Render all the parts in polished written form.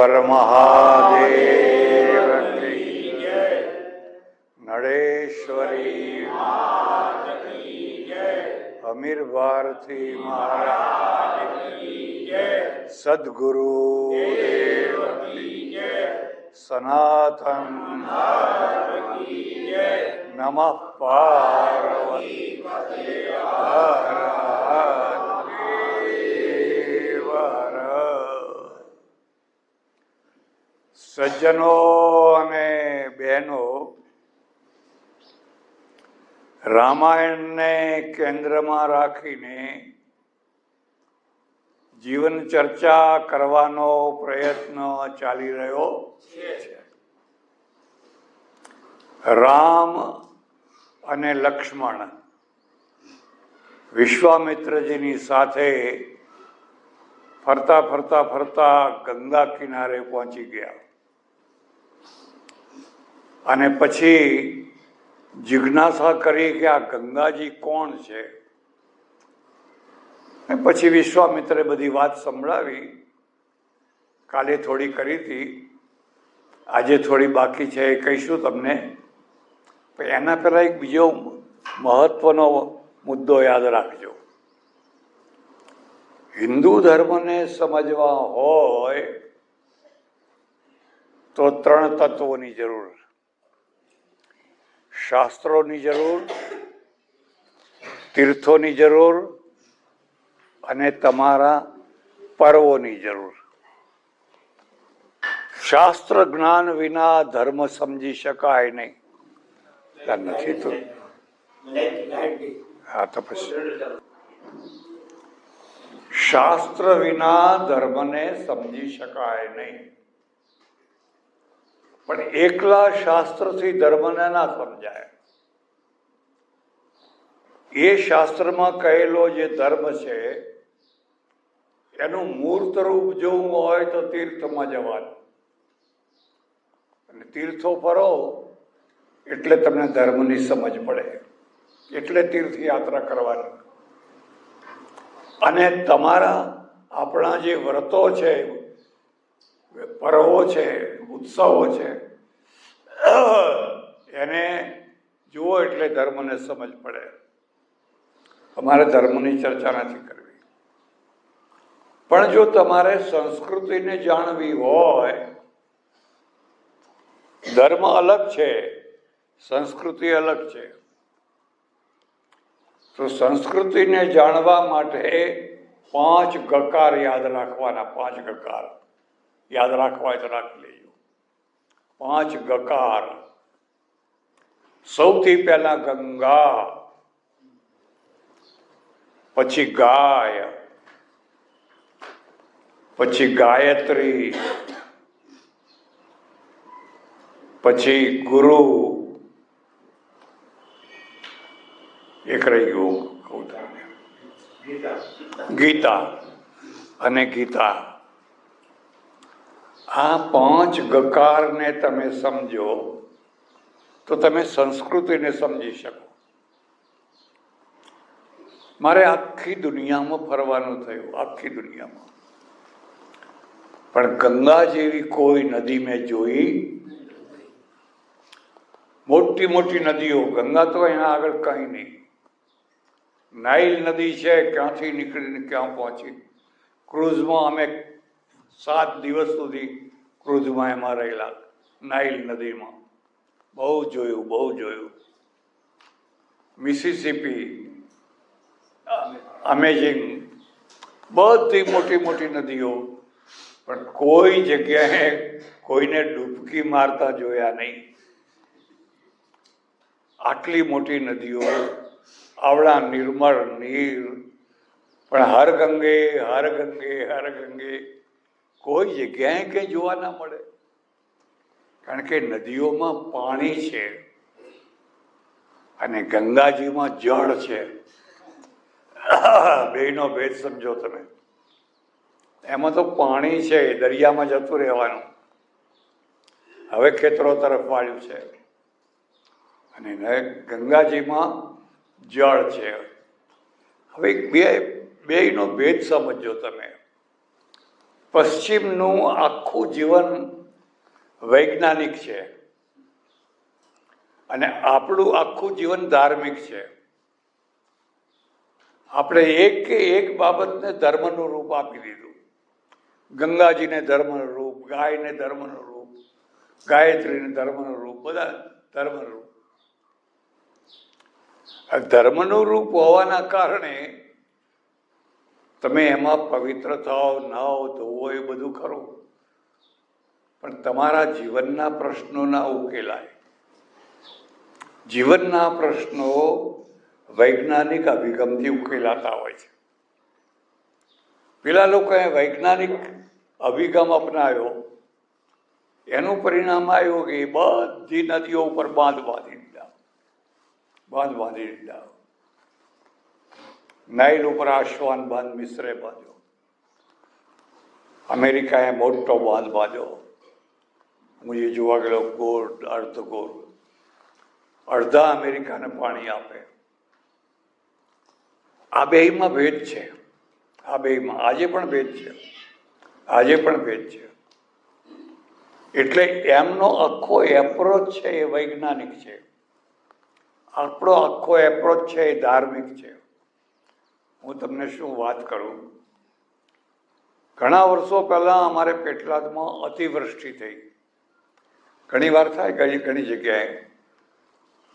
મહાદેવ કી જય, નળેશ્વરી માત કી જય, અમીર ભારતી મહારાજ કી જય, સદગુરુ દેવ કી જય, સનાતન ધર્મ કી જય, નમઃ પાર્વતી પતે હર હર દેવ હર. સજ્જનો અને બહેનો, રામાયણને કેન્દ્રમાં રાખીને જીવન ચર્ચા કરવાનો પ્રયત્ન ચાલી રહ્યો છે. રામ અને લક્ષ્મણ વિશ્વામિત્રજીની સાથે ફરતા ફરતા ફરતા ગંગા કિનારે પહોંચી ગયા અને પછી જિજ્ઞાસા કરી કે આ ગંગાજી કોણ છે. પછી વિશ્વામિત્રે બધી વાત સંભળાવી. કાલે થોડી કરી હતી, આજે થોડી બાકી છે, એ કહીશું તમને. એના પહેલા એક બીજો મહત્વનો મુદ્દો યાદ રાખજો. હિન્દુ ધર્મને સમજવા હોય તો 3 તત્વોની જરૂર: શાસ્ત્રોની જરૂર, તીર્થોની જરૂર અને તમારા પર્વોની જરૂર. શાસ્ત્ર જ્ઞાન વિના ધર્મ સમજી શકાય નહીં. નથી તો હા, તો પછી શાસ્ત્ર વિના ધર્મને સમજી શકાય નહીં. પણ એકલા શાસ્ત્રથી ધર્મને ના સમજાય. એ શાસ્ત્રમાં કહેલો જે ધર્મ છે એનું મૂર્ત રૂપ જોવું હોય તો તીર્થમાં જવાનું. અને તીર્થો ફરો એટલે તમને ધર્મની સમજ પડે. એટલે તીર્થયાત્રા કરવાની. અને તમારા આપણા જે વ્રતો છે, પર્વો છે, ઉત્સવો છે, એને જુઓ એટલે ધર્મને સમજ પડે. અમારે ધર્મની ચર્ચા નથી કરવી. પણ જો તમારે સંસ્કૃતિને જાણવી હોય, ધર્મ અલગ છે, સંસ્કૃતિ અલગ છે, તો સંસ્કૃતિને જાણવા માટે 5 ગકાર યાદ રાખવાના. 5 ગકાર યાદ રાખવા હોય તો રાખી લેજો. 5 ગકાર. સૌથી પહેલા ગંગા, પછી ગાય, પછી ગાયત્રી, પછી ગુરુ, એક રહી ગયું કહું તમને, ગીતા અને ગીતા. આ 5 ગકારને તમે સમજો તો તમે સંસ્કૃતિને સમજી શકો. મારે આખી દુનિયામાં ફરવાનું થયું, આખી દુનિયામાં. પણ ગંગા જેવી કોઈ નદી મેં જોઈ. મોટી મોટી નદીઓ, ગંગા તો એના આગળ કંઈ નહીં. નાઇલ નદી છે, ક્યાંથી નીકળીને ક્યાં પહોંચી. ક્રુઝમાં અમે 7 દિવસ સુધી ક્રુઝમાં એમાં રહેલા, નાઇલ નદીમાં. બહુ જોયું, બહુ જોયું. મિસિસિપી, અમેઝિંગ, બધી મોટી મોટી નદીઓ. પણ કોઈ જગ્યાએ કોઈને ડૂબકી મારતા જોયા નહીં. આટલી મોટી નદીઓ, આવડા નિર્મળ નીર, પણ હર ગંગે હર ગંગે હર ગંગે કોઈ જગ્યાએ કંઈ જોવા ના મળે. કારણ કે નદીઓમાં પાણી છે અને ગંગાજીમાં જળ છે. બેયનો ભેદ સમજો તમે. એમાં તો પાણી છે, દરિયામાં જતું રહેવાનું. હવે ખેતરો તરફ વાળ્યું છે. અને ગંગાજીમાં જળ છે. હવે બેયનો ભેદ સમજો તમે. પશ્ચિમનું આખું જીવન વૈજ્ઞાનિક છે અને આપણું આખું જીવન ધાર્મિક છે. આપણે એક કે એક બાબતને ધર્મનું રૂપ આપી દીધું. ગંગાજીને ધર્મનું રૂપ, ગાયને ધર્મનું રૂપ, ગાયત્રીને ધર્મનું રૂપ, બધા ધર્મનું રૂપ. આ ધર્મનું રૂપ હોવાના કારણે તમે એમાં પવિત્ર થાઓ, નાઓ, ધોવો, એ બધું ખરું, પણ તમારા જીવનના પ્રશ્નો ના ઉકેલાય. જીવનના પ્રશ્નો વૈજ્ઞાનિક અભિગમથી ઉકેલાતા હોય છે. પેલા લોકોએ વૈજ્ઞાનિક અભિગમ અપનાવ્યો, એનું પરિણામ આવ્યું કે બધી નદીઓ ઉપર બાંધ બાંધી દીધા. નાઇલ ઉપર આશ્વાન બાંધ મિશ્રે બાંધ્યો, અમેરિકાએ મોટો બાંધ બાંધ્યો. હું એ જોવા ગયેલો, ગોળ અર્ધ ગોળ, અડધા અમેરિકાને પાણી આપે. આ બેમાં ભેદ છે. આ બેમાં આજે પણ ભેદ છે. એટલે એમનો આખો એપ્રોચ છે એ વૈજ્ઞાનિક છે, આપણો આખો એપ્રોચ છે એ ધાર્મિક છે. હું તમને શું વાત કરું, ઘણા વર્ષો પહેલા અમારે પેટલાદમાં અતિવૃષ્ટિ થઈ. ઘણી વાર થાય, ઘણી જગ્યાએ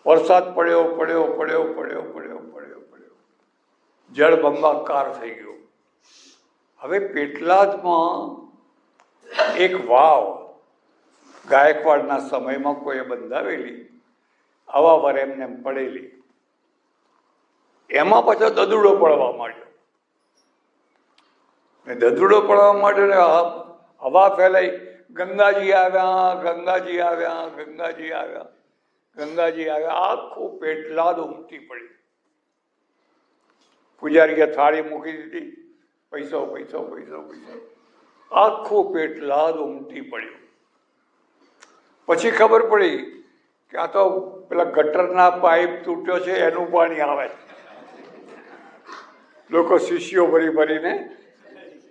વરસાદ પડ્યો, જળબંબાકાર થઈ ગયો. હવે પેટલાદમાં એક વાવ ગાયકવાડના સમયમાં કોઈએ બંધાવેલી, આવા વાર એમને પડેલી, એમાં પાછો દદુડો પડવા માંડ્યો. ને હવા ફેલાઈ, ગંગાજી આવ્યા, આખું પેટલાદ ઉમટી પડી. પૂજારીએ થાળી મૂકી દીધી, પૈસો, આખું પેટલાદ ઉમટી પડ્યું. પછી ખબર પડી કે આ તો પેલા ગટરના પાઇપ તૂટ્યો છે, એનું પાણી આવે. લોકો શિષ્યો ભરીને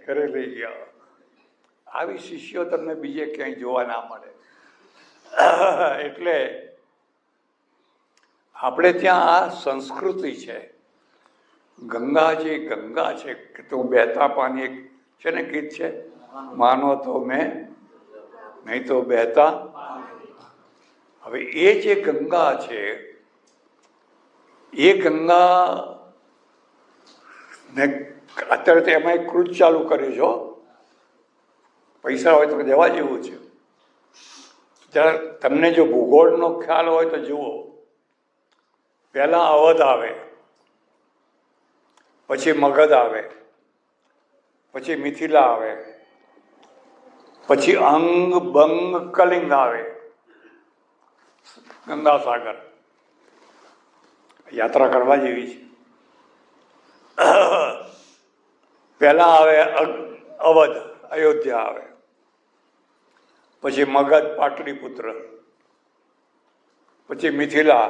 ઘરે લઈ ગયા. આવી શિષ્યો તમને બીજે ક્યાંય જોવા ના મળે. એટલે આપણે ત્યાં આ સંસ્કૃતિ છે. ગંગા છે કે તું બહેતા પાણી, એક છે ને ગીત છે, માનો તો મેં, નહીં તો બહેતા. હવે એ જે ગંગા છે, એ ગંગા ને અત્યારે તો એમાં એક ક્રૂઝ ચાલુ કર્યું છે. પૈસા હોય તો જવા જેવું છે. જ્યારે તમને જો ભૂગોળનો ખ્યાલ હોય તો જુઓ, પહેલા અવધ આવે, પછી મગધ આવે, પછી મિથિલા આવે, પછી અંગ, બંગ, કલિંગ આવે. ગંગાસાગર યાત્રા કરવા જેવી છે. પહેલા આવે અવધ, અયોધ્યા આવે, પછી મગધ, પાટલીપુત્ર, પછી મિથિલા,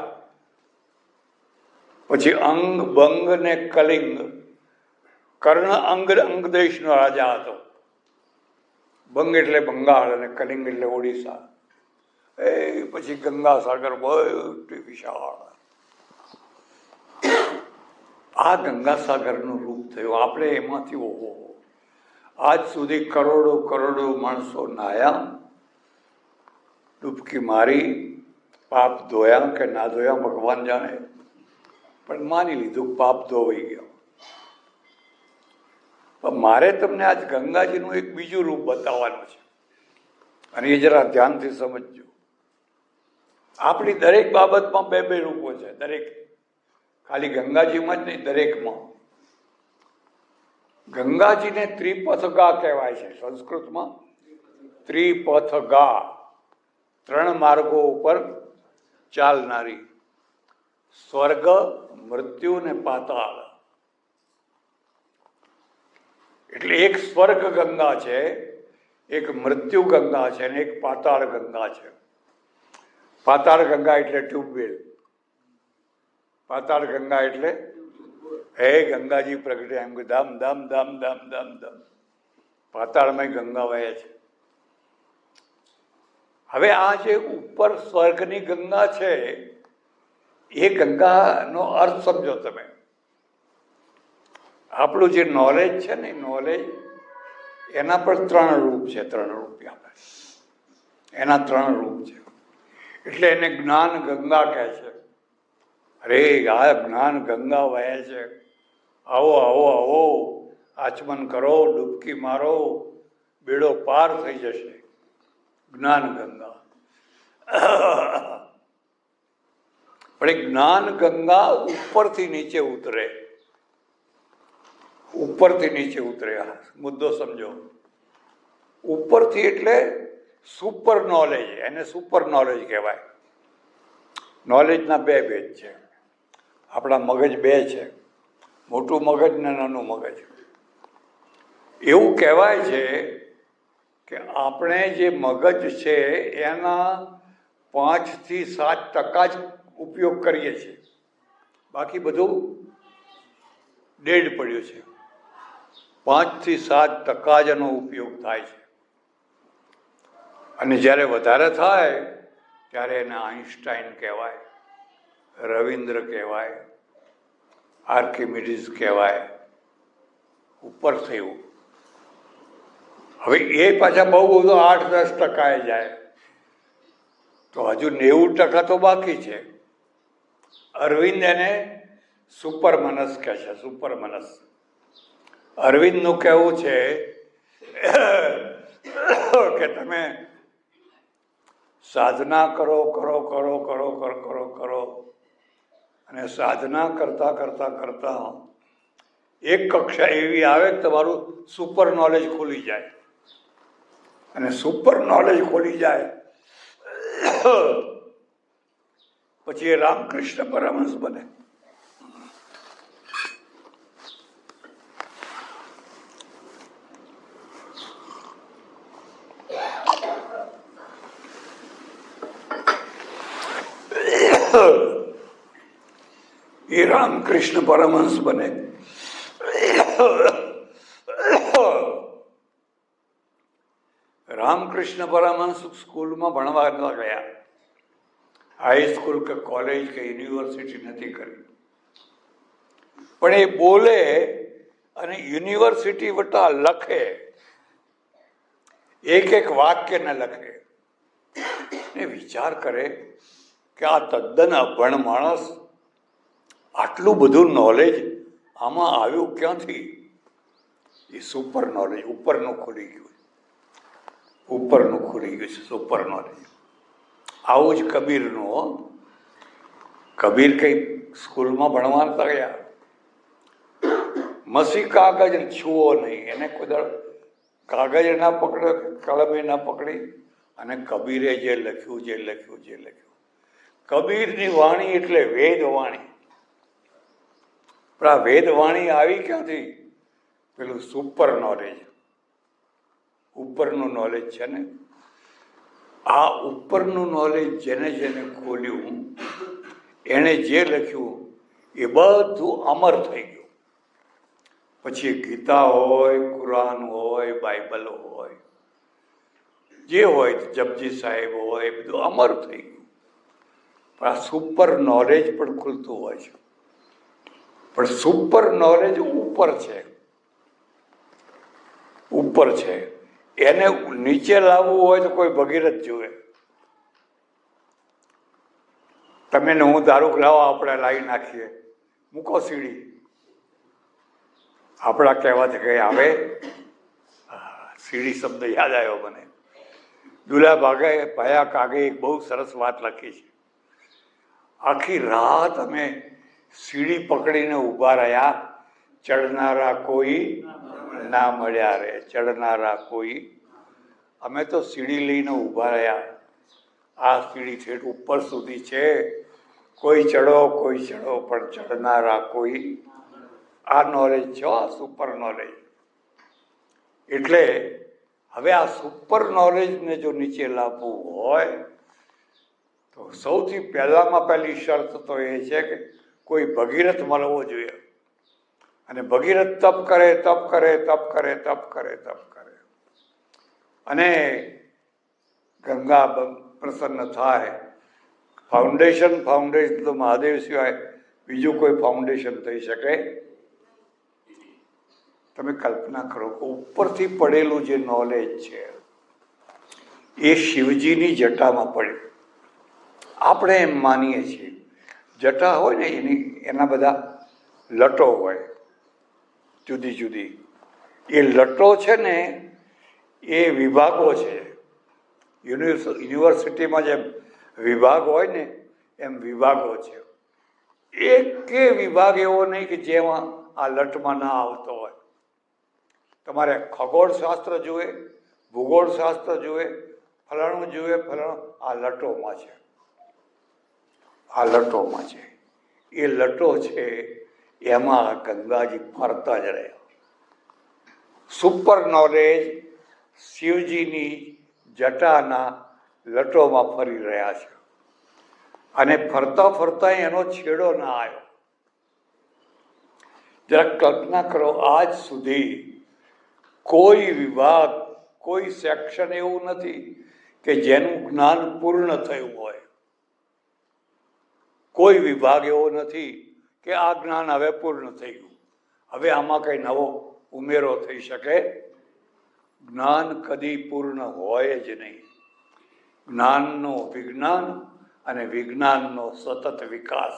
પછી અંગ, બંગ ને કલિંગ. કર્ણ અંગ દેશનો રાજા હતો. બંગ એટલે બંગાળ અને કલિંગ એટલે ઓડિશા. એ પછી ગંગાસાગર બહુ વિશાળ. આ ગંગાસાગરનું રૂપ થયું. આપણે એમાંથી ઓહો, આજ સુધી કરોડો માણસો નાયા, ડૂબકી મારી, પાપ ધોયા કે ના ધોયા ભગવાન જાણે, પણ માની લીધું પાપ ધોવાઈ ગયો. પણ મારે તમને આજ ગંગાજીનું એક બીજું રૂપ બતાવવાનું છે, અને એ જરા ધ્યાનથી સમજજો. આપણી દરેક બાબતમાં બે રૂપો છે, દરેક, ખાલી ગંગાજીમાં જ નહીં, દરેકમાં. ગંગાજીને ત્રિપથગા કહેવાય છે સંસ્કૃતમાં. ત્રિપથગા, 3 માર્ગો ઉપર ચાલનારી. સ્વર્ગ, મૃત્યુ ને પાતાળ. એટલે એક સ્વર્ગ ગંગા છે, એક મૃત્યુ ગંગા છે, અને એક પાતાળ ગંગા છે. પાતાળ ગંગા એટલે ટ્યુબવેલ. પાતાળ ગંગા એટલે હે ગંગાજી પ્રગટે, એમ કે ધામ ધામ ધામ ધામ ધામ ધામ. પાતાળમય ગંગા વહે છે. હવે આ જે ઉપર સ્વર્ગની ગંગા છે એ ગંગાનો અર્થ સમજો તમે. આપણું જે નોલેજ છે ને, નોલેજ એના પર 3 રૂપ છે. 3 રૂપ એના 3 રૂપ છે. એટલે એને જ્ઞાન ગંગા કહે છે. અરે આ જ્ઞાન ગંગા વહે છે, આવો આવો આવો, આચમન કરો, ડૂબકી મારો, બેડો પાર થઈ જશે. જ્ઞાન ગંગા. પણ એ જ્ઞાન ગંગા ઉપરથી નીચે ઉતરે, ઉપરથી નીચે ઉતરે. મુદ્દો સમજો. ઉપરથી એટલે સુપર નોલેજ, એને સુપર નોલેજ કહેવાય. નોલેજના 2 ભેદ છે. આપણા મગજ 2 છે, મોટું મગજ ને નાનું મગજ. એવું કહેવાય છે કે આપણે જે મગજ છે એના 5 થી 7% જ ઉપયોગ કરીએ છીએ, બાકી બધું ડેડ પડ્યું છે. 5 થી 7% જ એનો ઉપયોગ થાય છે. અને જ્યારે વધારે થાય ત્યારે એને આઈન્સ્ટાઈન કહેવાય, રવિન્દ્ર કહેવાય, આર્કિમિડીઝ કહેવાય. ઉપર થયું. હવે એ પાછા બહુ બધું 8-10% જાય તો હજુ 90% તો બાકી છે. અરવિંદ એને સુપર મનસ કહે છે. સુપર મનસ. અરવિંદનું કહેવું છે કે તમે સાધના કરો કરો કરો કરો કરો કરો કરો અને સાધના કરતા કરતા કરતા એક કક્ષા એવી આવે કે તમારું સુપર નોલેજ ખુલી જાય. અને સુપર નોલેજ ખોલી જાય પછી એ રામકૃષ્ણ પરમહંસ બને. એ રામકૃષ્ણ પરમહંસ બને. રામકૃષ્ણ પરમહંસ સ્કૂલમાં ભણવા ન ગયા. હાઈસ્કૂલ કે કોલેજ કે યુનિવર્સિટી નથી કરી, પણ એ બોલે અને યુનિવર્સિટી વટા લખે. એક વાક્ય ને લખે ને વિચાર કરે કે આ તદ્દન અભણ માણસ આટલું બધું નોલેજ આમાં આવ્યું ક્યાંથી? એ સુપર નોલેજ ઉપરનું ખુલી ગયું. ઉપરનું ખુલી ગયું છે સુપર નોલેજ. આવું જ કબીરનું. કબીર કઈ સ્કૂલમાં ભણવા નતા ગયા. મસી કાગજ છુઓ નહીં. એને કોઈ કાગજ ના પકડ્યો, કલમે ના પકડી, અને કબીરે જે લખ્યું જે લખ્યું જે લખ્યું. કબીરની વાણી એટલે વેદ વાણી. પણ આ વેદ વાણી આવી ક્યાંથી? પેલું સુપર નોલેજ, ઉપરનું નોલેજ છે ને. આ ઉપરનું નોલેજ જેને જેને ખોલ્યું, એણે જે લખ્યું એ બધું અમર થઈ ગયું. પછી ગીતા હોય, કુરાન હોય, બાઇબલ હોય, જે હોય, જપજી સાહેબ હોય, બધું અમર થઈ ગયું. પણ આ સુપર નોલેજ પણ ખુલતું હોય છે. પણ સુપર નોલેજ ઉપર છે, ઉપર છે. એને નીચે લાવવું હોય તો કોઈ ભગીરથ જુએ. તમે ને હું દારૂ લાવો, આપણે લાવી નાખીએ, મૂકો સીડી. આપણા કહેવાથી કઈ આવે? સીડી શબ્દ યાદ આવ્યો મને. દુલા ભાયા કાગે એક બહુ સરસ વાત લખી છે. આખી રાત અમે સીડી પકડીને ઊભા રહ્યા, ચડનારા કોઈ ના મળ્યા રે, ચડનારા કોઈ. અમે તો સીડી લઈને ઊભા રહ્યા. આ સીડી ઠેઠ ઉપર સુધી છે, કોઈ ચડો કોઈ ચડો, પણ ચડનારા કોઈ. આ નોલેજ છે, આ સુપર નોલેજ. એટલે હવે આ સુપર નોલેજને જો નીચે લાવવું હોય તો સૌથી પહેલામાં પહેલી શરત તો એ છે કે કોઈ ભગીરથ મળવો જોઈએ. અને ભગીરથ તપ કરે તપ કરે તપ કરે તપ કરે તપ કરે. અને ગંગા પ્રસન્ન થાય. ફાઉન્ડેશન તો મહાદેવ સિવાય બીજું કોઈ ફાઉન્ડેશન થઈ શકે? તમે કલ્પના કરો કે ઉપરથી પડેલું જે નોલેજ છે એ શિવજીની જટામાં પડ્યું. આપણે એમ માનીએ છીએ જટા હોય ને એના બધા લટો હોય જુદી જુદી. એ લટો છે ને એ વિભાગો છે. યુનિવર્સિટીમાં જેમ વિભાગ હોય ને એમ વિભાગો છે. એક વિભાગ એવો નહીં કે જેમાં આ લટમાં ના આવતો હોય. તમારે ખગોળશાસ્ત્ર જુએ, ભૂગોળશાસ્ત્ર જુએ, ફલાણું જુએ, ફલાણું, આ લટોમાં છે. આ લટોમાં છે. એ લટો છે એમાં ગંગાજી ફરતા જ રહ્યા. સુપર નોલેજ શિવજીની જટાના લટોમાં ફરી રહ્યા છે. અને ફરતા ફરતા એનો છેડો ના આવ્યો. જરા કલ્પના કરો, આજ સુધી કોઈ વિભાગ, કોઈ સેક્શન એવું નથી કે જેનું જ્ઞાન પૂર્ણ થયું હોય. કોઈ વિભાગ એવો નથી કે આ જ્ઞાન હવે પૂર્ણ થઈ ગયું, હવે આમાં કઈ નવો ઉમેરો થઈ શકે. જ્ઞાન કદી પૂર્ણ હોય જ નહીં. જ્ઞાનનો વિજ્ઞાન અને વિજ્ઞાનનો સતત વિકાસ,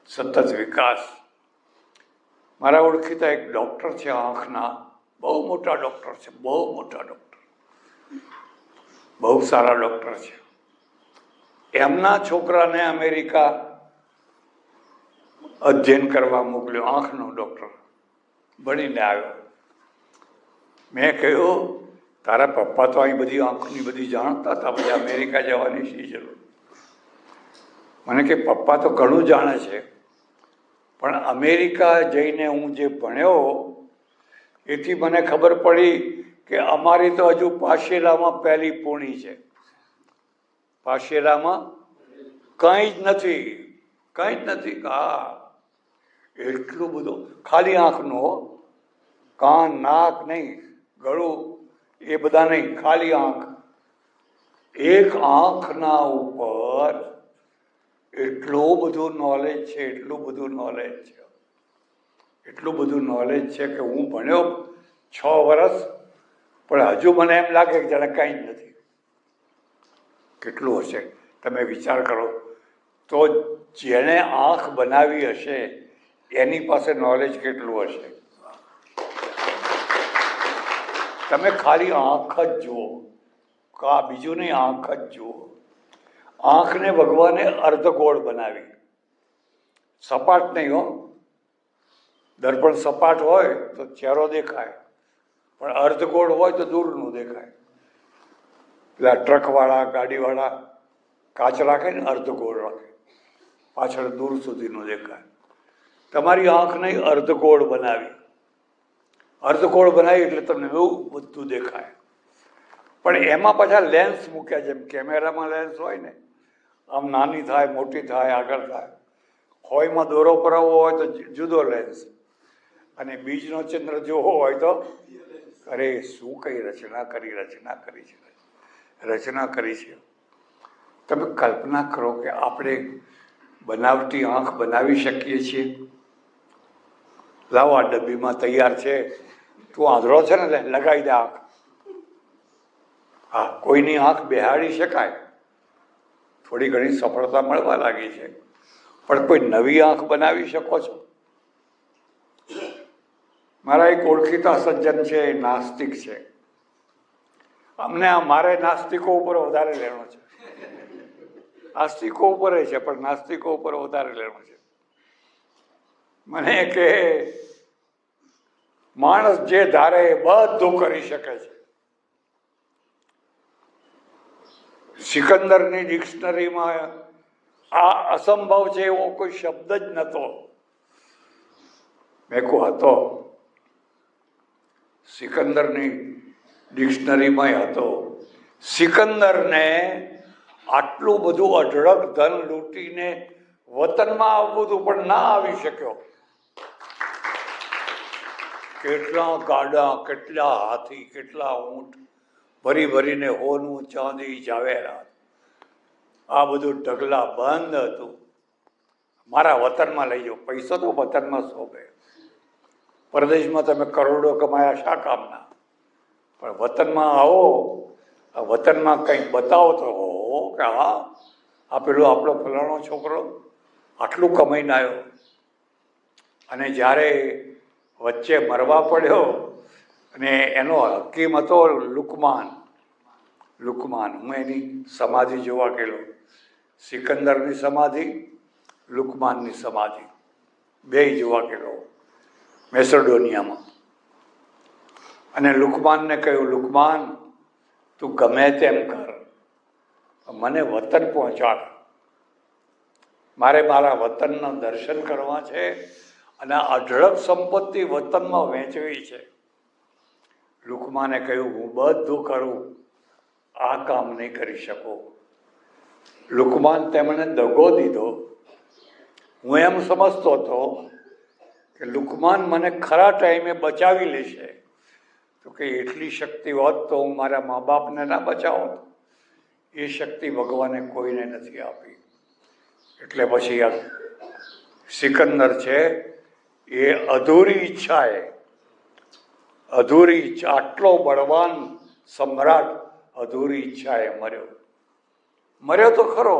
સતત વિકાસ. મારા ઓળખીતા એક ડૉક્ટર છે આંખના, બહુ મોટા ડૉક્ટર છે, બહુ મોટા ડૉક્ટર, બહુ સારા ડૉક્ટર છે. એમના છોકરાને અમેરિકા અધ્યયન કરવા મોકલ્યો, આંખનો ડૉક્ટર ભણીને આવ્યો. મેં કહ્યું તારા પપ્પા તો અહીં બધી આંખની બધી જાણતા હતા, પછી અમેરિકા જવાની શી જરૂર? મને કે પપ્પા તો ઘણું જાણે છે, પણ અમેરિકા જઈને હું જે ભણ્યો એથી મને ખબર પડી કે અમારી તો હજુ પાશેલામાં પહેલી પૂણી છે. પાશેલામાં કંઈ જ નથી, કંઈ જ નથી. હા, એટલું બધું ખાલી આંખનું, કાન, નાક નહીં, ગળું, એ બધા નહીં, ખાલી આંખ. એક આંખના ઉપર એટલું બધું નોલેજ છે, એટલું બધું નોલેજ છે, એટલું બધું નોલેજ છે કે હું ભણ્યો 6 વર્ષ, પણ હજુ મને એમ લાગે કે જાણે કંઈ જ નથી. કેટલું હશે તમે વિચાર કરો. તો જેણે આંખ બનાવી હશે એની પાસે નોલેજ કેટલું હશે? તમે ખાલી આંખ જ જુઓ, કા બીજું નહીં, આંખ જ જુઓ. આંખને ભગવાને અર્ધગોળ બનાવી, સપાટ નહીં હો. દર્પણ સપાટ હોય તો ચહેરો દેખાય, પણ અર્ધગોળ હોય તો દૂરનું દેખાય. પેલા ટ્રકવાળા, ગાડીવાળા કાચ રાખે ને, અર્ધગોળ રાખે, પાછળ દૂર સુધીનું દેખાય. તમારી આંખને અર્ધગોળ બનાવી. અર્ધગોળ બનાવી એટલે તમને બહુ બધું દેખાય. પણ એમાં પાછા લેન્સ મૂક્યા, જેમ કેમેરામાં લેન્સ હોય ને, આમ નાની થાય, મોટી થાય, આગળ થાય. હોયમાં દોરો પરાવવો હોય તો જુદો લેન્સ, અને બીજનો ચંદ્ર જોવો હોય તો, અરે શું કઈ રચના કરી છે. તમે કલ્પના કરો કે આપણે બનાવટી આંખ બનાવી શકીએ છીએ. લાવો આ ડબ્બીમાં તૈયાર છે, તું આંધળો છે ને, લગાવી દે આંખ. હા, કોઈની આંખ બેહાડી શકાય, થોડી ઘણી સફળતા મળવા લાગી છે, પણ કોઈ નવી આંખ બનાવી શકો છો? મારા એક ઓળખીતા સજ્જન છે, નાસ્તિક છે. મારે નાસ્તિકો ઉપર વધારે લેણો છે. આસ્તિકો ઉપર છે, પણ નાસ્તિકો ઉપર વધારે લેણો છે. મને કે માણસ જે ધારે એ બધું કરી શકે છે. સિકંદરની ડિક્શનરીમાં આ અસંભવ છે એવો કોઈ શબ્દ જ નહોતો. મેં કહું હતો, સિકંદરની ડિક્શનરીમાં હતો. સિકંદરને આટલું બધું અઢળક ધન લૂંટીને વતનમાં આવવું હતું, પણ ના આવી શક્યો. કેટલા ગાડા, કેટલા હાથી, કેટલા ઊંટ, ભરી ભરીને હોનું ચાંદી જાવેરાત આ બધું ઢગલા બંધ હતું. મારા વતનમાં લઈ જાઓ. પૈસો તો વતનમાં શોભે. પરદેશમાં તમે કરોડો કમાયા શા કામના? પણ વતનમાં આવો, આ વતનમાં કંઈક બતાવો તો કે હા આ પેલો આપણો ફલાણો છોકરો આટલું કમાઈને આવ્યો. અને જ્યારે વચ્ચે મરવા પડ્યો અને એનો હકીમ હતો લુકમાન. હું એની સમાધિ જોવા ગયેલો. સિકંદરની સમાધિ, લુકમાનની સમાધિ બેય જોવા ગયેલો મેસેડોનિયામાં. અને લુકમાનને કહ્યું, લુકમાન તું ગમે તેમ કર, મને વતન પહોંચાડ. મારે મારા વતનના દર્શન કરવા છે અને અઢળક સંપત્તિ વતનમાં વહેંચવી છે. લુકમાને કહ્યું, હું બધું કરું, આ કામ નહીં કરી શકું. લુકમાન તેમણે દગો દીધો. હું એમ સમજતો હતો કે લુકમાન મને ખરા ટાઈમે બચાવી લેશે. તો કે એટલી શક્તિ હોત તો હું મારા મા બાપને ના બચાવત. એ શક્તિ ભગવાને કોઈને નથી આપી. એટલે પછી આ સિકંદર છે એ અધૂરી ઈચ્છાએ, આટલો બળવાન સમ્રાટ અધૂરી ઈચ્છાએ મર્યો તો ખરો,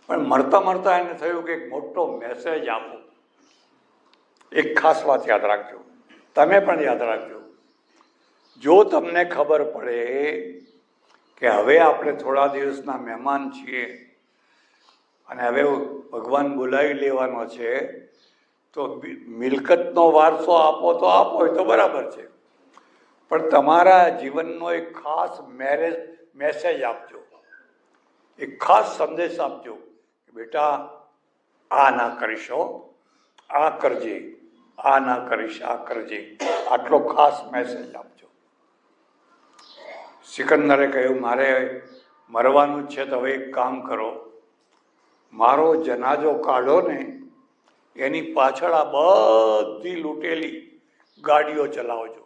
પણ મરતા મરતા એને થયું કે એક મોટો મેસેજ આપો. એક ખાસ વાત યાદ રાખજો, તમે પણ યાદ રાખજો. જો તમને ખબર પડે કે હવે આપણે થોડા દિવસના મહેમાન છીએ અને હવે ભગવાન બોલાવી લેવાનો છે, તો મિલકતનો વારસો આપો તો આપો, એ તો બરાબર છે, પણ તમારા જીવનનો એક ખાસ મેસેજ આપજો, એક ખાસ સંદેશ આપજો કે બેટા આ ના કરીશો, આ કરજે, આ ના કરીશ, આ કરજે. આટલો ખાસ મેસેજ આપજો. સિકંદરે કહ્યું, મારે મરવાનું જ છે, તો હવે એક કામ કરો, મારો જનાજો કાઢો ને, એની પાછળ આ બધી લૂંટેલી ગાડીઓ ચલાવજો.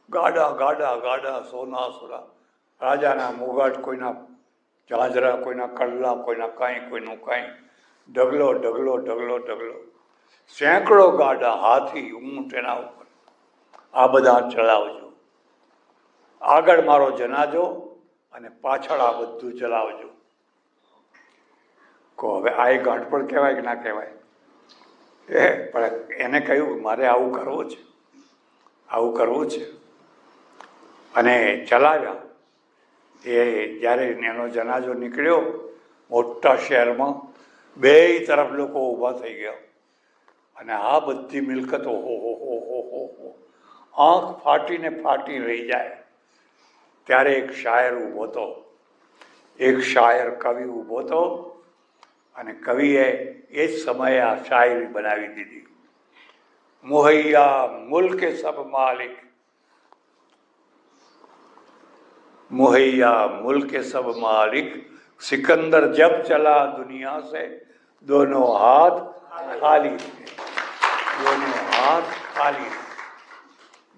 ગાડા, સોના, રાજાના મોગાટ, કોઈના ઝાંઝરા, કોઈના કલ્લા, કોઈના કાંઈ, કોઈનું કાંઈ, ઢગલો, સેંકડો ગાડા, હાથી, ઊંટ એના ઉપર, આ બધા ચલાવજો. આગળ મારો જનાજો અને પાછળ આ બધું ચલાવજો. કહો હવે આ એ ગાંઠપણ કહેવાય કે ના કહેવાય? પણ એને કહ્યું મારે આવું કરવું છે. અને ચલાવ્યા. એ જ્યારે એનો જનાજો નીકળ્યો મોટા શહેરમાં, બેય તરફ લોકો ઊભા થઈ ગયા. અને આ બધી મિલકતો આંખ ફાટી રહી જાય. ત્યારે એક શાયર ઊભો હતો, કવિ ઊભો હતો, અને કવિએ એ જ સમયે આ શાયરી બનાવી દીધી. મુહૈયા મુલ્ક સબ માલિક, सिकंदर जब चला दुनिया से दोनों हाथ खाली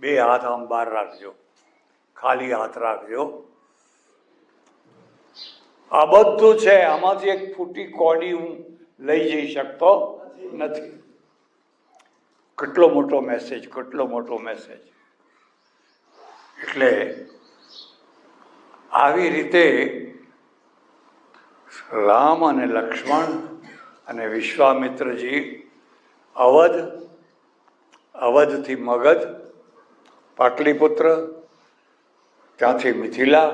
બે હાથ આમ બહાર રાખજો, ખાલી હાથ રાખજો. આ બધું છે, આમાંથી એક ફૂટી કોડી હું લઈ જઈ શકતો નથી. કેટલો મોટો મેસેજ. એટલે આવી રીતે રામ અને લક્ષ્મણ અને વિશ્વામિત્રજી અવધથી મગધ, પાટલીપુત્ર, ત્યાંથી મિથિલા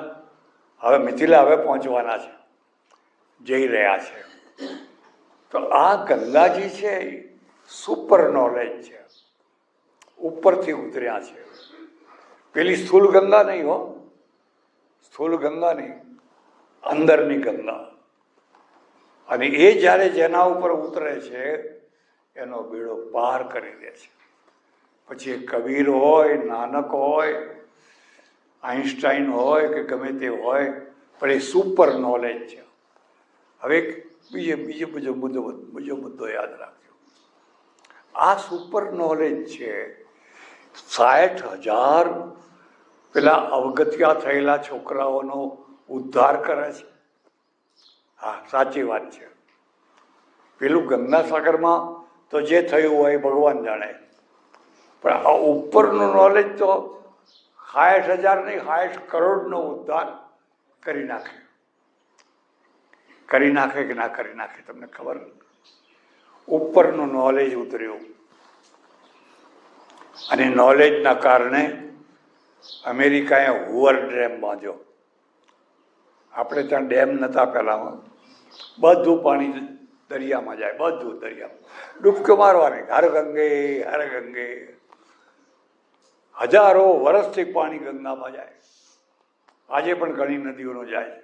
હવે પહોંચવાના છે, જઈ રહ્યા છે. તો આ ગંગાજી છે સુપર નોલેજ છે, ઉપરથી ઉતર્યા છે. પેલી સ્થૂલ ગંગા નહીં, અંદરની ગંગા. અને એ જ્યારે જેના ઉપર ઉતરે છે એનો બેડો પાર કરી દે છે. પછી એ કબીર હોય, નાનક હોય, આઈન્સ્ટાઈન હોય કે ગમે તે હોય, પણ એ સુપર નોલેજ છે. હવે બીજો મુદ્દો યાદ રાખજો. આ સુપર નોલેજ છે. 60,000 પેલા અવગત્યા થયેલા છોકરાઓનો ઉદ્ધાર કરે છે. હા, સાચી વાત છે. પેલું ગંગાસાગરમાં તો જે થયું હોય ભગવાન જાણે, પણ આ ઉપરનું નોલેજ તો 60,000 નહીં 60 કરોડનો ઉદ્ધાર કરી નાખે. કરી નાખે કે ના કરી નાખે તમને ખબર? ઉપરનું નોલેજ ઉતર્યું, અને નોલેજના કારણે અમેરિકાએ હુવર ડેમ બાંધ્યો. આપણે ત્યાં ડેમ નહોતા પહેલામાં, બધું પાણી દરિયામાં જાય, બધું દરિયામાં ડૂબકીઓ મારવાની, હર ગંગે હર ગંગે. હજારો વર્ષથી પાણી ગંગામાં જાય. આજે પણ ઘણી નદીઓનો જાય.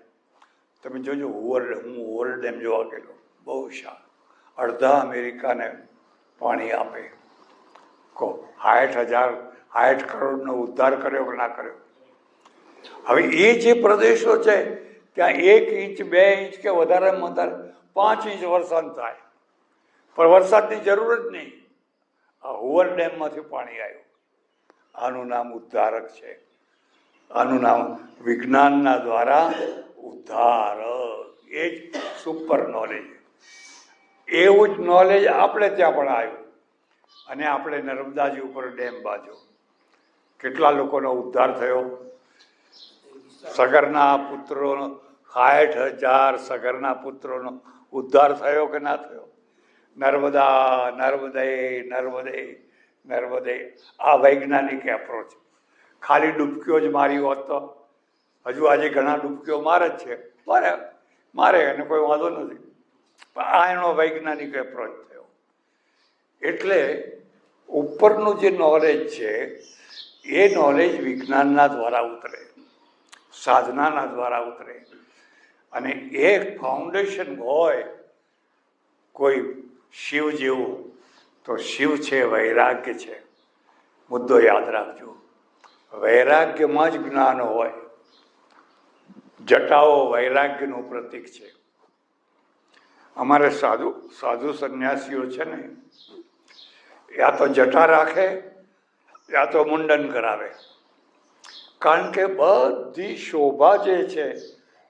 તમે જોજો હું હુવર ડેમ જોવા ગયેલો, બહુ શાન. અડધા અમેરિકાને પાણી આપે. કહો 60,000 કરોડનો ઉદ્ધાર કર્યો કે ના કર્યો? હવે એ જે પ્રદેશો છે ત્યાં 1 ઇંચ 2 ઇંચ કે વધારેમાં વધારે 5 ઇંચ વરસાદ થાય, પણ વરસાદની જરૂર જ નહીં. આ હુવર ડેમમાંથી પાણી આવ્યું. આનું નામ ઉદ્ધારક છે. આનું નામ વિજ્ઞાનના દ્વારા ઉદ્ધારક. એ જ સુપર નોલેજ. એવું જ નોલેજ આપણે ત્યાં પણ આવ્યું, અને આપણે નર્મદાજી ઉપર ડેમ બાંધ્યો. કેટલા લોકોનો ઉદ્ધાર થયો? સગરના પુત્રોનો 60,000 સગરના પુત્રોનો ઉદ્ધાર થયો કે ના થયો? નર્મદા નર્મદે નર્મદે નર્મદે. આ વૈજ્ઞાનિક એપ્રોચ. ખાલી ડૂબકીઓ જ મારી હોત તો હજુ આજે ઘણા ડૂબકીઓ મારે જ છે, મારે એને કોઈ વાંધો નથી, પણ આ એનો વૈજ્ઞાનિક એપ્રોચ થયો. એટલે ઉપરનું જે નોલેજ છે એ નોલેજ વિજ્ઞાનના દ્વારા ઉતરે, સાધનાના દ્વારા ઉતરે. અને એક ફાઉન્ડેશન હોય કોઈ શિવ જેવું, તો શિવ છે વૈરાગ્ય છે. મુદ્દો યાદ રાખજો, વૈરાગ્યમાં જ જ્ઞાન હોય. જટાઓ વૈરાગ્યનું પ્રતીક છે. અમારે સાધુ સંન્યાસીઓ છે ને, યા તો જટા રાખે યા તો મુંડન કરાવે. કારણ કે બધી શોભા જે છે,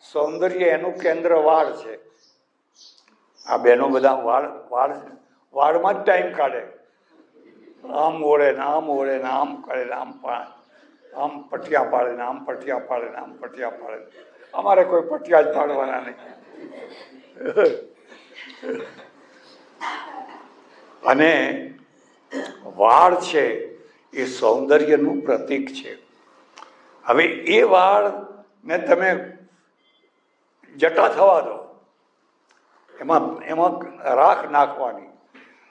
સૌંદર્ય, એનું કેન્દ્ર વાળ છે. આ બહેનો બધા વાળમાં જ ટાઈમ કાઢે. આમ ઓળે ને આમ ઓળે ને આમ કરે ને આમ પટિયા પાડે ને આમ પટિયા પાડે ને આમ પટિયા પાડે. અમારે કોઈ પટિયા જ પાડવાના નહીં. અને વાળ છે એ સૌંદર્યનું પ્રતીક છે. હવે એ વાળને તમે જટા થવા દો, એમાં રાખ નાખવાની.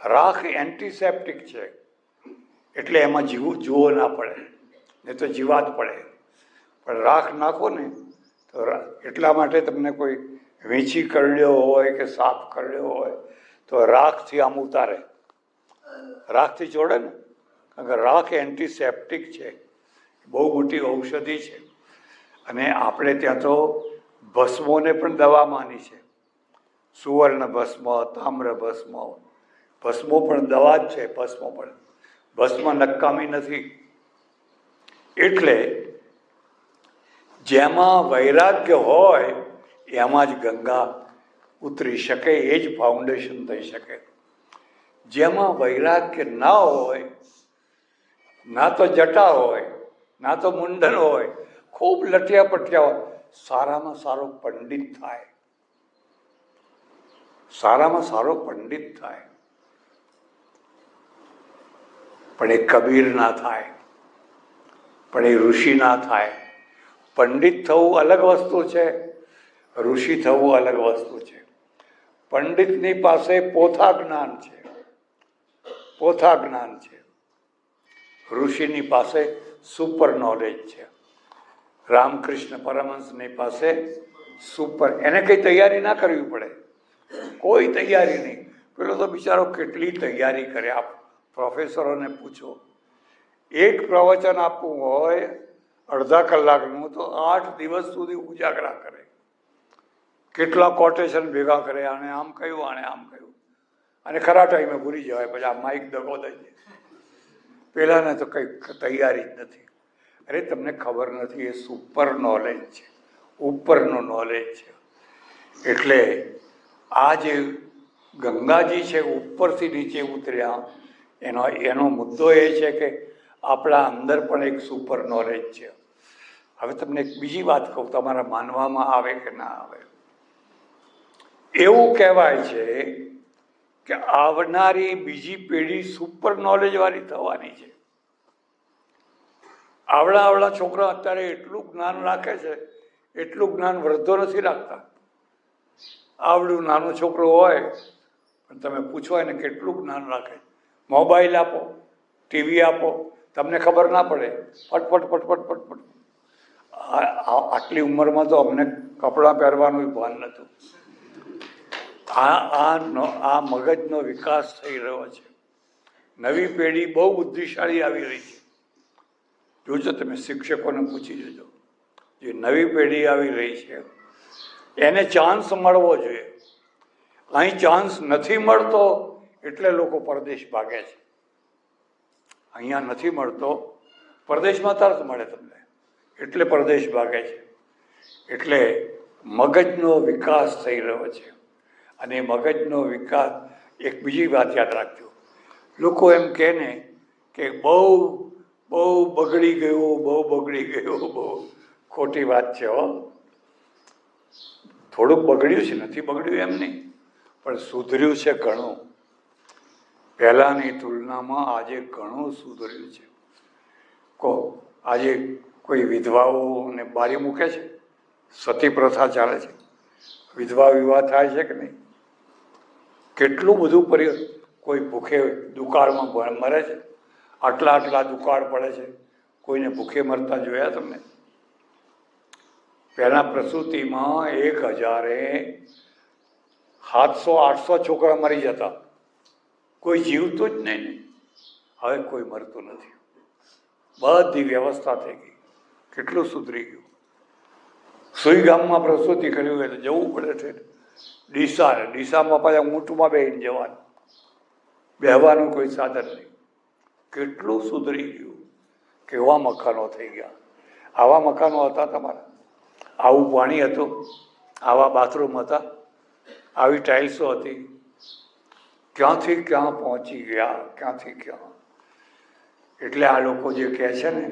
રાખ એન્ટીસેપ્ટિક છે, એટલે એમાં જુઓ ના પડે, નહીં તો જીવાત પડે. પણ રાખ નાખો ને તો એટલા માટે તમને કોઈ વીંછી કરડ્યો હોય કે સાપ કરડ્યો હોય તો રાખથી આમ ઉતારે, રાખથી જોડે ને. કારણ કે રાખ એન્ટીસેપ્ટિક છે, બહુ મોટી ઔષધિ છે. અને આપણે ત્યાં તો ભસ્મોને પણ દવા માની છે. સુવર્ણ ભસ્મ, તામ્ર ભસ્મ, ભસ્મો પણ દવા જ છે. ભસ્મ નકામી નથી. એટલે જેમાં વૈરાગ્ય હોય એમાં જ ગંગા ઉતરી શકે, એ જ ફાઉન્ડેશન થઈ શકે. જેમાં વૈરાગ્ય ના હોય, ના તો જટા હોય ના તો મુંડન હોય, ખૂબ લટિયા પટિયા હોય, સારામાં સારો પંડિત થાય. સારામાં સારો પંડિત થાય, પણ એ કબીર ના થાય, પણ એ ઋષિ ના થાય. પંડિત થવું અલગ વસ્તુ છે, ઋષિ થવું અલગ વસ્તુ છે. પંડિતની પાસે પોથા જ્ઞાન છે, પોથા જ્ઞાન છે. ઋષિની પાસે સુપર નોલેજ છે. રામકૃષ્ણ પરમહંસની પાસે એને કઈ તૈયારી ના કરવી પડે, કોઈ તૈયારી નહીં. પેલો તો બિચારો કેટલી તૈયારી કરે. આપ પ્રોફેસરોને પૂછો, એક પ્રવચન આપવું હોય અડધા કલાકનું તો 8 દિવસ સુધી ઉજાગરા કરે. કેટલા કોટેશન ભેગા કરે, આને આમ કહ્યું, આને આમ કહ્યું, અને ખરા ટાઈમે ભૂલી જવાય. પછી આ માઇક દગો દઈ દે. પેલાને તો કંઈ તૈયારી જ નથી. અરે તમને ખબર નથી, એ સુપર નોલેજ છે, ઉપરનું નોલેજ છે. એટલે આ જે ગંગાજી છે ઉપરથી નીચે ઉતર્યા, એનો મુદ્દો એ છે કે આપણા અંદર પણ એક સુપર નોલેજ છે. હવે તમને એક બીજી વાત કહું, તમારા માનવામાં આવે કે ના આવે. એવું કહેવાય છે કે આવનારી બીજી પેઢી સુપર નોલેજ વાળી થવાની છે. આવડા છોકરા અત્યારે એટલું જ્ઞાન રાખે છે, એટલું જ્ઞાન વૃદ્ધો નથી રાખતા. આવડું નાનું છોકરો હોય પણ તમે પૂછો એને કેટલું જ્ઞાન રાખે. મોબાઈલ આપો, ટીવી આપો, તમને ખબર ના પડે, ફટફટ ફટફટ ફટફટ. આટલી ઉંમરમાં તો અમને કપડાં પહેરવાનું ભાન નહોતું. આ મગજનો વિકાસ થઈ રહ્યો છે. નવી પેઢી બહુ બુદ્ધિશાળી આવી રહી છે. જોજો, તમે શિક્ષકોને પૂછી જોજો, જે નવી પેઢી આવી રહી છે એને ચાન્સ મળવો જોઈએ. અહીં ચાન્સ નથી મળતો એટલે લોકો પરદેશ ભાગે છે. અહીંયા નથી મળતો, પરદેશમાં તરત મળે તમને, એટલે પરદેશ ભાગે છે. એટલે મગજનો વિકાસ થઈ રહ્યો છે. અને મગજનો વિકાસ, એક બીજી વાત યાદ રાખજો, લોકો એમ કહે ને કે બહુ બગડી ગયો, બહુ ખોટી વાત છે. થોડુંક બગડ્યું છે, નથી બગડ્યું એમ નહીં, પણ સુધર્યું છે ઘણું. પહેલાંની તુલનામાં આજે ઘણું સુધર્યું છે. આજે કોઈ વિધવાઓને બારી મૂકે છે, સતી પ્રથા ચાલે છે, વિધવા વિવાહ થાય છે કે નહીં? કેટલું બધું કોઈ ભૂખે દુકાળમાં મરે છે, આટલા દુકાળ પડે છે, કોઈને ભૂખે મરતા જોયા તમને? પહેલા પ્રસૂતિમાં 1700-800 છોકરા મરી જતા, કોઈ જીવતું જ નહીં. હવે કોઈ મરતું નથી, બધી વ્યવસ્થા થઈ ગઈ, કેટલું સુધરી ગયું. સુઈ ગામમાં પ્રસૂતિ કર્યું એટલે જવું પડે છે ડીસામાં, પાછા ઊંટમાં બેસીને જવાનું, બેહવાનું કોઈ સાધન નહીં. કેટલું સુધરી ગયું, કેવા મકાનો થઈ ગયા. આવા મકાનો હતા તમારા? આવું પાણી હતું? આવા બાથરૂમ હતા? આવી ટાઇલ્સો હતી? ક્યાંથી ક્યાં પહોંચી ગયા, ક્યાંથી ક્યાં. એટલે આ લોકો જે કહે છે ને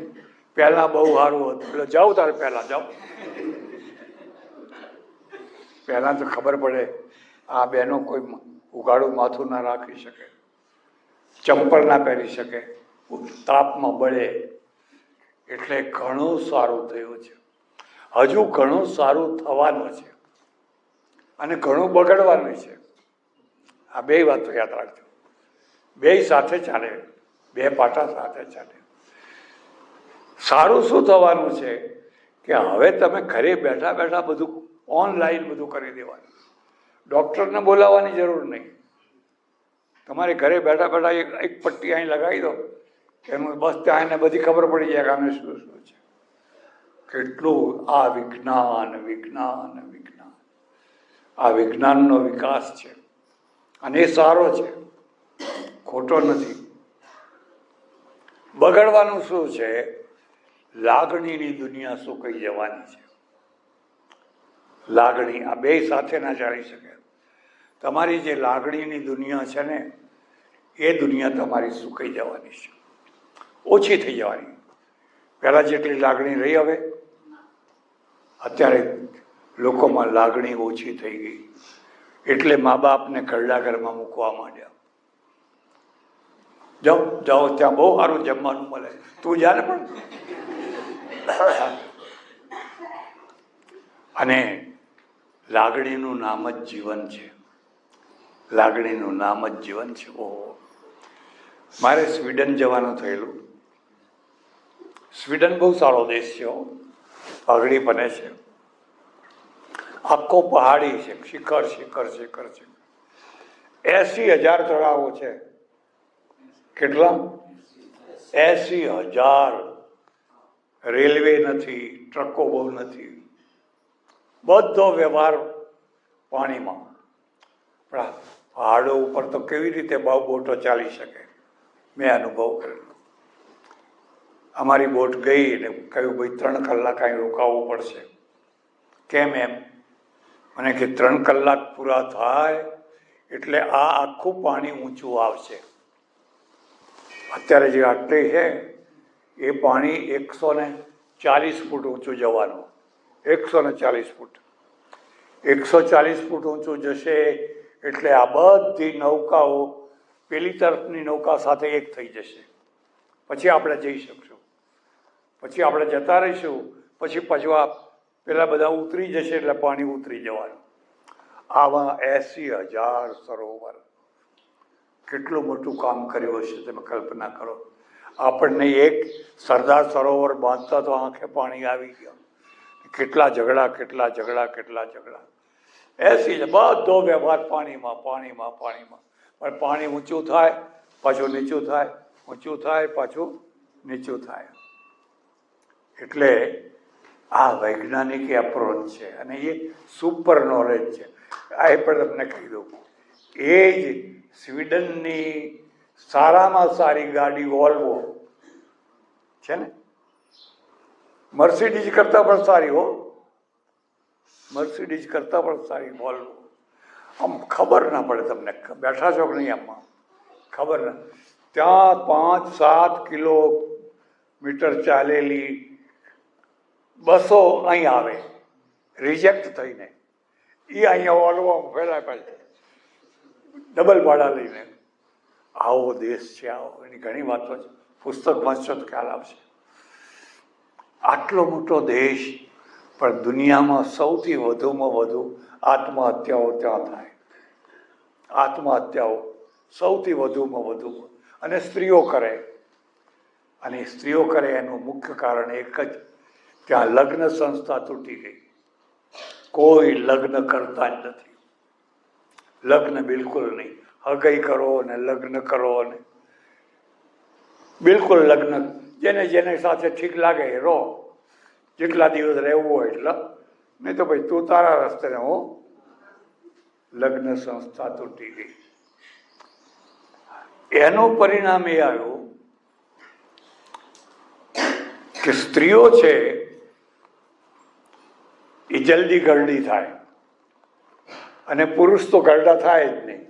પહેલાં બહુ સારું હતું, એટલે જાઓ તારે પહેલાં જાઓ. પહેલાં તો ખબર પડે, આ બહેનો કોઈ ઉઘાડું માથું ના રાખી શકે, ચંપલ ના પહેરી શકે, તાપમાં બળે. એટલે ઘણું સારું થયું છે. હજુ ઘણું સારું થવાનું છે અને ઘણું બગડવાનું છે. આ બે વાતો યાદ રાખજો, બે સાથે ચાલે, બે પાટા સાથે ચાલે. સારું શું થવાનું છે કે હવે તમે ઘરે બેઠા બેઠા બધું ઓનલાઈન બધું કરી દેવાનું, ડૉક્ટરને બોલાવવાની જરૂર નહીં. તમારે ઘરે બેઠા બેઠા એક પટ્ટી અહીં લગાવી દો, એનું બસ ત્યાં એને બધી ખબર પડી જાય કે આને શું છે. કેટલું આ વિજ્ઞાન, આ વિજ્ઞાનનો વિકાસ છે અને એ સારો છે, ખોટો નથી. બગડવાનું શું છે? લાગણીની દુનિયા સુકાઈ જવાની છે. લાગણી, આ બે સાથે ના ચાલી શકે. તમારી જે લાગણીની દુનિયા છે ને, એ દુનિયા તમારી સુકાઈ જવાની છે, ઓછી થઈ જવાની. પહેલાં જેટલી લાગણી રહી, હવે અત્યારે લોકોમાં લાગણી ઓછી થઈ ગઈ. એટલે મા બાપને ઘરડા ઘરમાં મૂકવા માંડ્યા. જાઓ ત્યાં બહુ સારું જમવાનું મળે, તું જાને. પણ અને લાગણીનું નામ જ જીવન છે, લાગણીનું નામ જ જીવન છે. ઓહો, મારે સ્વીડન જવાનું થયેલું. સ્વીડન બહુ સારો દેશ છે, પાઘડી બને છે, આખો પહાડી છે, શિખર 80,000 તળાવો છે. કેટલા? 80,000. રેલવે નથી, ટ્રકો બહુ નથી, બધો વ્યવહાર પાણીમાં. પણ પહાડો ઉપર તો કેવી રીતે બહુ બોટો ચાલી શકે, મેં અનુભવ કરેલો. અમારી બોટ ગઈ ને કહ્યું ભાઈ 3 કલાક અહીં રોકાવવું પડશે. કેમ એમ? મને કે 3 કલાક પૂરા થાય એટલે આ આખું પાણી ઊંચું આવશે. અત્યારે જે આટલી છે એ પાણી 140 ફૂટ ઊંચું જવાનું. 140 ફૂટ 140 ફૂટ ઊંચું જશે એટલે આ બધી નૌકાઓ પેલી તરફની નૌકા સાથે એક થઈ જશે. પછી આપણે જઈ શકશું. પછી આપણે જતા રહીશું. પછી પાછું પેલા બધા ઉતરી જશે એટલે પાણી ઉતરી જવાનું. આવા 80,000 સરોવર. કેટલું મોટું કામ કર્યું હશે તમે કલ્પના કરો. આપણને એક સરદાર સરોવર બાંધતા તો આંખે પાણી આવી ગયા. કેટલા ઝઘડા 80 બધો વ્યવહાર પાણીમાં. પણ પાણી ઊંચું થાય પાછું નીચું થાય, ઊંચું થાય પાછું નીચું થાય. એટલે આ વૈજ્ઞાનિક એપ્રોચ છે અને એ સુપર નોલેજ છે. આ પણ તમને કહી દઉં, એ જ સ્વીડનની સારામાં સારી ગાડી વોલ્વો છે ને, મર્સિડીઝ કરતાં પણ સારી હો, મર્સિડીઝ કરતાં પણ સારી વોલ્વો. આમ ખબર ના પડે તમને, બેઠા છો કે નહીં આમાં ખબર ના. ત્યાં 5-7 કિલોમીટર ચાલેલી બસો અહીં આવે રિજેક્ટ થઈને. એ અહીંયા ઓલવામાં ફેલાય પાછી ડબલ ભાડા લઈને. આવો દેશ છે, આવો. એની ઘણી વાતો છે, પુસ્તક વાંચશો તો ખ્યાલ આવશે. આટલો મોટો દેશ પણ દુનિયામાં સૌથી વધુમાં વધુ આત્મહત્યાઓ ત્યાં થાય. આત્મહત્યાઓ સૌથી વધુમાં વધુ અને સ્ત્રીઓ કરે. અને સ્ત્રીઓ કરે એનું મુખ્ય કારણ એક જ, ત્યાં લગ્ન સંસ્થા તૂટી ગઈ. કોઈ લગ્ન કરતા જ નથી. લગ્ન બિલકુલ નહીં. હગઈ કરો ને લગ્ન કરો ને બિલકુલ લગ્ન જેને સાથે ઠીક લાગે એ રહો, જેટલા દિવસ રહેવું હોય એટલા, નહીં તો ભાઈ તું તારા રસ્તે રહો. લગ્ન સંસ્થા તૂટી ગઈ. એનું પરિણામ એ આવ્યું કે સ્ત્રીઓ છે એ જલ્દી ગરડી થાય અને પુરુષ તો ગરડા થાય જ નહીં.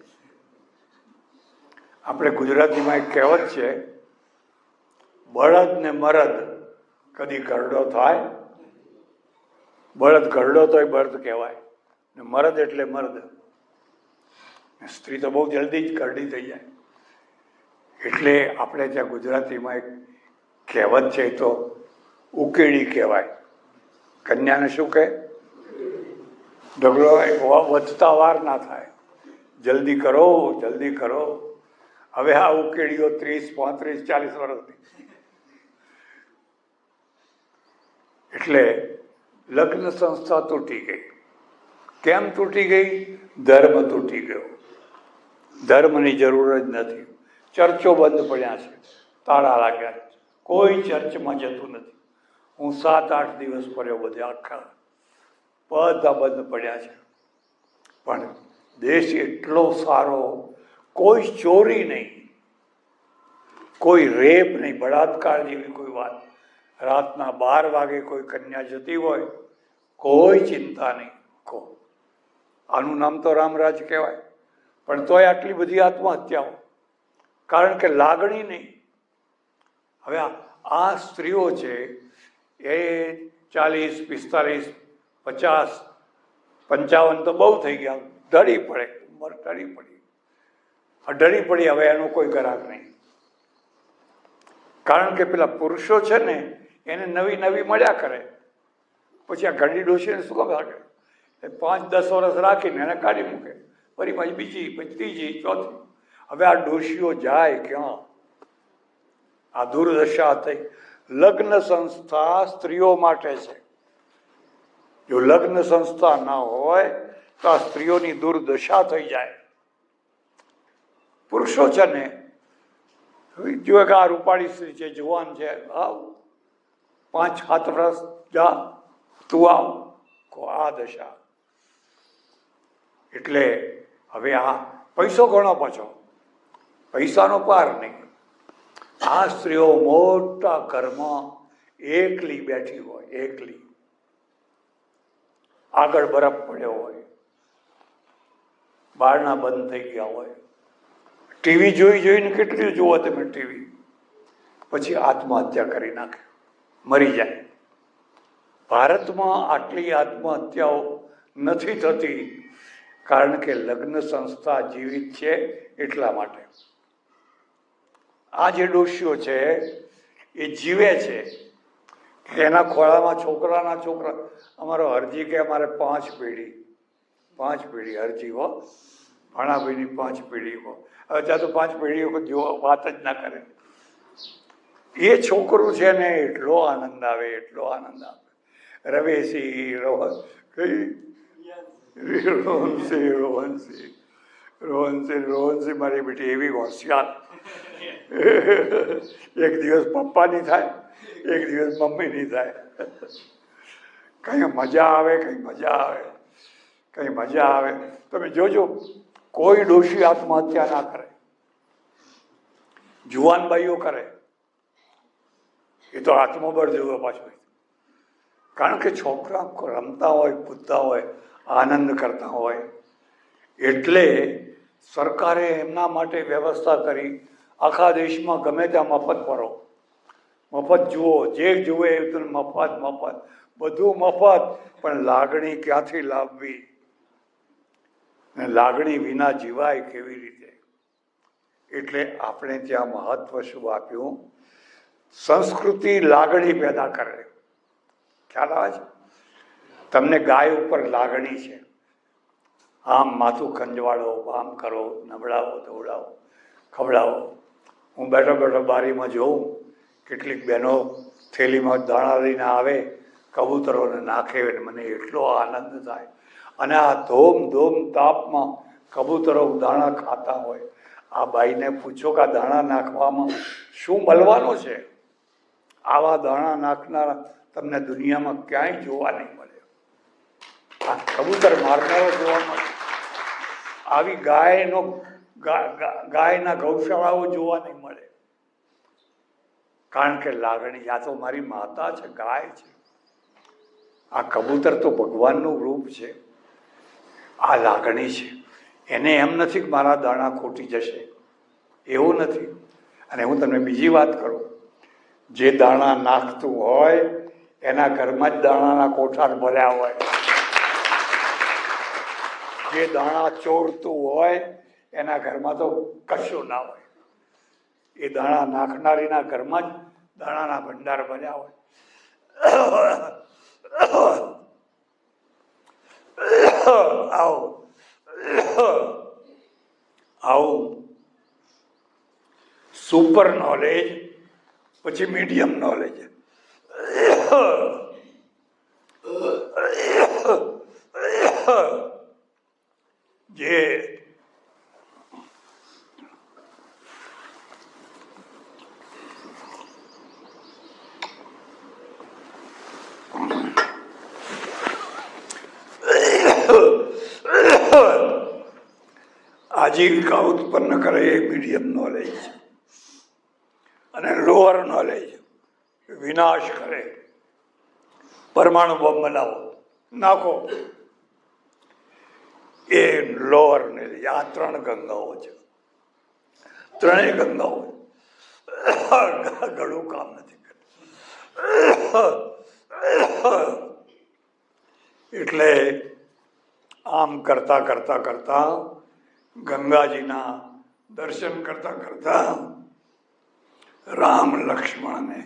આપણે ગુજરાતીમાં એક કહેવત છે, બળદ ને મરદ કદી ગરડો થાય. બળદ ગરડો તોય બળદ કહેવાય ને મરદ એટલે મર્દ. સ્ત્રી તો બહુ જલ્દી જ ગરડી થઈ જાય. એટલે આપણે ત્યાં ગુજરાતીમાં એક કહેવત છે, તો ઉકેડી કહેવાય. કન્યાને શું કહે? ઢગલો વધતા વાર ના થાય, જલ્દી કરો જલ્દી કરો. હવે આ ઉકેડીઓ 30, 35, 40 વર્ષની. એટલે લગ્ન સંસ્થા તૂટી ગઈ. કેમ તૂટી ગઈ? ધર્મ તૂટી ગયો. ધર્મની જરૂર જ નથી. ચર્ચો બંધ પડ્યા છે, તાળા લાગ્યા છે, કોઈ ચર્ચમાં જતું નથી. હું 7-8 દિવસ ફર્યો, બધે આખા બધા બંધ પડ્યા છે. પણ દેશ એટલો સારો, કોઈ ચોરી નહીં, કોઈ રેપ નહીં, બળાત્કાર જેવી કોઈ વાત. રાતના 12 વાગે કોઈ કન્યા જતી હોય, કોઈ ચિંતા નહીં. આનું નામ તો રામરાજ કહેવાય. પણ તોય આટલી બધી આત્મહત્યાઓ, કારણ કે લાગણી નહીં. હવે આ સ્ત્રીઓ છે એ 40, 45, 50, 55 તો બહુ થઈ ગયા, ઢળી પડે, ઉંમર ઢળી પડી. હવે એનો કોઈ ગ્રાહક નહીં. કારણ કે પેલા પુરુષો છે ને એને નવી મળ્યા કરે. પછી આ ઘરડી ડોશીને શું કામ લાગે? 5-10 વર્ષ રાખીને એને કાઢી મૂકે, ફરી પાછી બીજી, પછી ત્રીજી, ચોથી. હવે આ ડોશીઓ જાય ક્યાં? આ દુર્દશા થઈ. લગ્ન સંસ્થા સ્ત્રીઓ માટે છે. જો લગ્ન સંસ્થા ના હોય તો આ સ્ત્રીઓની દુર્દશા થઈ જાય. પુરુષો છે ને, જો કે આ રૂપાળી સ્ત્રી છે, જુવાન છે, આવ 5-7 વર્ષ જા, તું આવ, આ દશા. એટલે હવે આ પૈસો ઘણો પાછો, પૈસાનો પાર નહીં. આ સ્ત્રીઓ મોટા ઘરમાં એકલી બેઠી હોય, એકલી, આગળ બરફ પડ્યો હોય, બારણા બંધ થઈ ગયા હોય, ટીવી જોઈને કેટલી જુઓ તમે ટીવી, પછી આત્મહત્યા કરી નાખે, મરી જાય. ભારતમાં આટલી આત્મહત્યાઓ નથી થતી કારણ કે લગ્ન સંસ્થા જીવિત છે એટલા માટે. આ જે ડોશીઓ છે એ જીવે છે કે એના ખોળામાં છોકરા, અમારો હરજી કે અમારે 5 પેઢી હરજી હો, ભાણાભાઈની 5 પેઢી હો. હવે ત્યાં તો 5 પેઢીઓ જો વાત જ ના કરે. એ છોકરું છે ને એટલો આનંદ આવે, એટલો આનંદ આવે. રવેશી રોહનસિંહ મારી બેટી એવી હોશિયાર. એક દિવસ પપ્પાની થાય, એક દિવસ મમ્મીની થાય. કઈ મજા આવે, કઈ મજા આવે. તમે જોજો, કોઈ ડોશી આત્મહત્યા ના કરે. જુવાન બાઈઓ કરે એ તો આત્મબળ જેવો પાછું. કારણ કે છોકરા રમતા હોય, કૂદતા હોય, આનંદ કરતા હોય. એટલે સરકારે એમના માટે વ્યવસ્થા કરી. આખા દેશમાં ગમે ત્યાં મફત ફરો, મફત જુઓ, જે જુએ એ મફત, બધું મફત. પણ લાગણી ક્યાંથી લાવવી, લાગણી વિના જીવાય કેવી રીતે? એટલે આપણે ત્યાં મહત્વ શું આપ્યું? સંસ્કૃતિ લાગણી પેદા કરે. ખ્યાલ આવે છે તમને? ગાય ઉપર લાગણી છે. આમ માથું ખંજવાળો, આમ કરો, નવડાવો, ધોવડાવો, ખવડાવો. હું બેઠો બારીમાં જોઉં, કેટલીક બહેનો થેલીમાં દાણા લઈને આવે, કબૂતરોને નાખે, મને એટલો આનંદ થાય. અને આ ધોમ તાપમાં કબૂતરો દાણા ખાતા હોય. આ બાઈને પૂછો કે આ દાણા નાખવામાં શું મળવાનું છે? આવા દાણા નાખનારા તમને દુનિયામાં ક્યાંય જોવા નહીં મળે. આ કબૂતર મારનારો જોવા મળે. આવી ગાયના ગૌશાળાઓ જોવા નહીં મળે. કારણ કે લાગણી, આ તો મારી માતા છે, ગાય છે. આ કબૂતર તો ભગવાનનું રૂપ છે. આ લાગણી છે. એને એમ નથી કે મારા દાણા ખોટી જશે, એવું નથી. અને હું તમને બીજી વાત કરું, જે દાણા નાખતું હોય એના ઘરમાં જ દાણાના કોઠાર ભર્યા હોય. જે દાણા ચોરતું હોય એના ઘરમાં તો કશું ના હોય. એ દાણા નાખનારીના ઘરમાં જ દાણાના ભંડાર ભર્યા હોય. આવું સુપર નોલેજ, પછી મીડિયમ નોલેજ. જે આજીવિકા ઉત્પન્ન કરે એ મીડિયમ નોલેજ છે. અને લોઅર નોલેજ વિનાશ કરે. પરમાણુ બોમ્બ બનાવો, નાખો, એ લોઅર નોલેજ. આ 3 ગંગાઓ છે. 3 ગંગાઓ ઘણું કામ નથી કરતી. એટલે આમ કરતા ગંગાજીના દર્શન કરતા રામ લક્ષ્મણને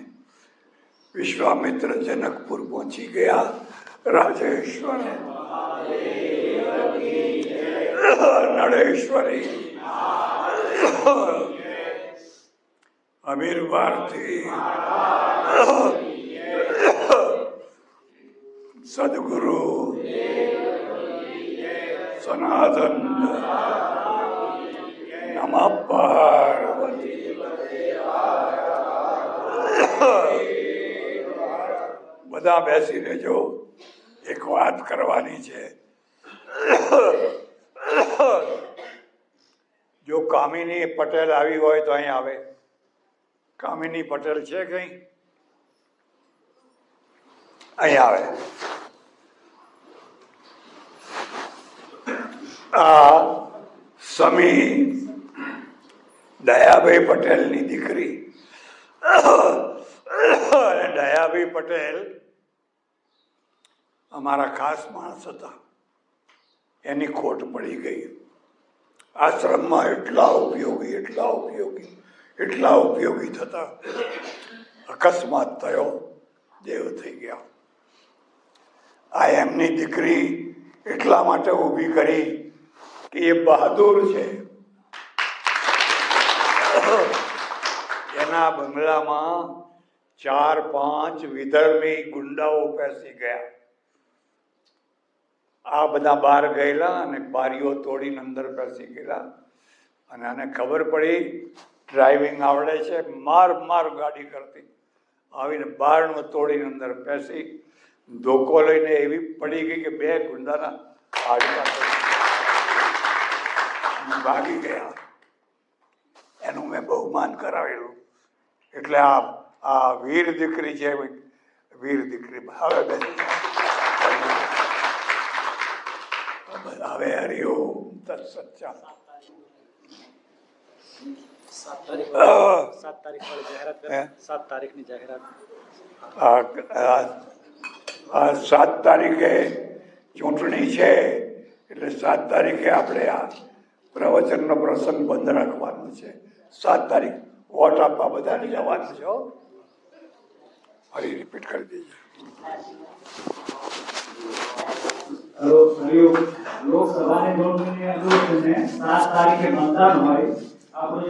વિશ્વામિત્ર જનકપુર પહોંચી ગયા. રાજેશ્વર નળેશ્વરી અમીર ભારતી સદગુરુ સનાતન નમઃ પાર્વતી. બધા બેસી રહેજો, એક વાત કરવાની છે. જો કામિની પટેલ આવી હોય તો અહીં આવે. કામિની પટેલ છે કઈ? અહીં આવે. આ સમી દયાભાઈ પટેલની દીકરી, અને દયાભાઈ પટેલ અમારા ખાસ માણસ હતા. એની ખોટ પડી ગઈ. આશ્રમમાં એટલા ઉપયોગી થતા અકસ્માત થયો, દેવ થઈ ગયા. આ એમની દીકરી એટલા માટે ઊભી કરી કે એ બહાદુર છે. એના બંગલામાં 4-5 વિધર્મી ગુંડાઓ પેસી ગયા. આ બધા બહાર ગયેલા અને બારીઓ તોડીને અંદર પેસી ગયેલા. અને આને ખબર પડી ડ્રાઇવિંગ આવડે છે, માર ગાડી કરતી, આવીને બારણું તોડીને અંદર પેસી ધોકો લઈને એવી પડી ગઈ કે 2 ગુંડાના હાડકા ભાગી ગયા. એનું મેં બહુમાન કરાવેલું. એટલે આ વીર દીકરી છે, વીર દીકરી. હવે હરિઓમ તત્સત. 7 તારીખે ચૂંટણી છે, એટલે 7 તારીખે આપણે આ પ્રવચનનો પ્રસંગ બંધ રાખવાનો છે. 7 તારીખ વોટ આપવા બધાને જવાનું છે. ફરી રિપીટ કરી દેજો. લોકસભાની ચૂંટણીની 7 તારીખે મતદાન હોય. આપણું